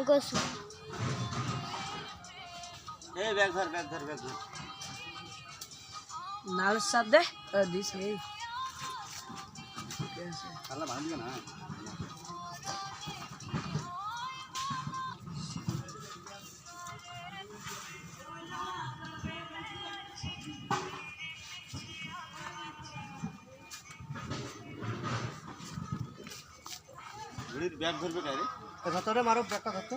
করছি এই ব্যাগ ধর নাল সাথ দে দিস এই আল্লাহ ভাঙবে না ব্যাগ ধরবে না রে ধরতে মারো ব্যাগটা ধরতো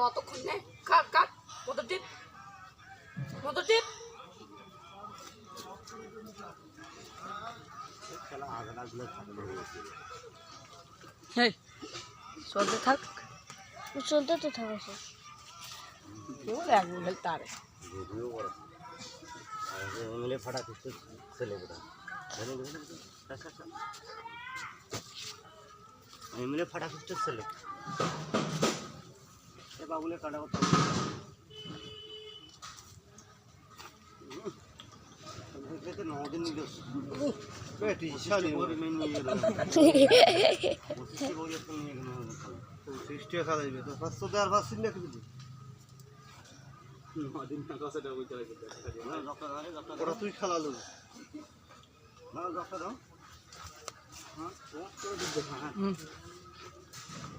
অতক্ষণ নে কাট মোটর টিপ হেই চলতে থাক চলতে তো থাকছে কেবল এক মিনিট তারে ভিডিও করো এমএলএ ফাটা কিছু ছেলে বড়া এমএলএ ফাটা কিছু ছেলে এ বাবুলে কাটা করতে এটা 9 দিন নিয়ে বেটি শালি ওর মেন নিয়ে গেল 25 বছর তো নিয়ে গেল 60 টাকা দিবে তো 500 টাকা আর 500 টাকা দিবি 9 দিন টাকা সেটা কই চলে গেল না ডক্টর আরে ডক্টর ওরা তুই খেলালো না ডক্টর দাও হ্যাঁ ও তো দিতে হ্যাঁ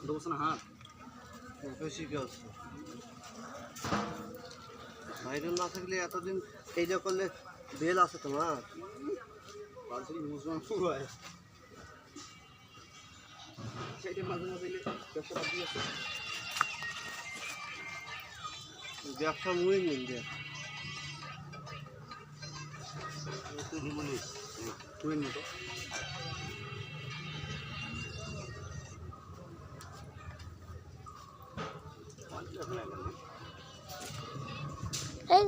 দোস না হাত বেশি কি আছে ভাইরাল না থাকলে এতদিন এইটা করলে বেল আছে তোমার বালতি মুসলমান পুরো হয় সেইটা মাঝে মাঝে ব্যবসা বাদ দিয়েছে ব্যবসা মুই নেই রে তুই নিমনি তুই নি তো এই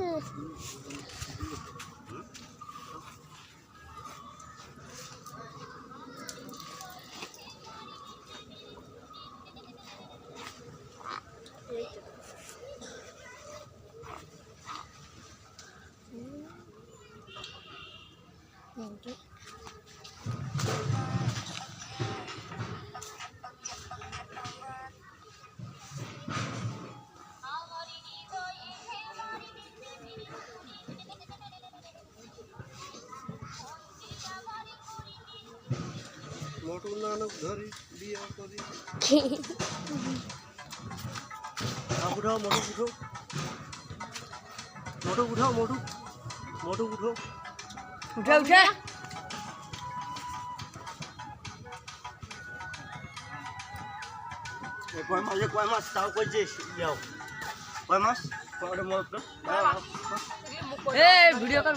মোটর নানক ধরি বিয়া করি উঠাও মোটর উঠাও মোটর উঠো উঠে কয় মাস তাও কইছে যাও কয় মাস কয়টা মত এই ভিডিও কর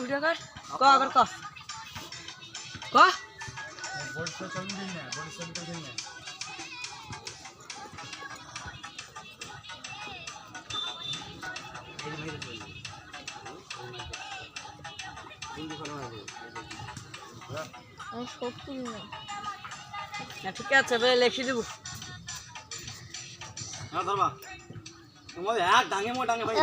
ক আগর ক বড় দিন না আমি সত্যি না ঠিক আছে বে লিখে দেব না ধরবা তোমার এক ডাঙে ভাই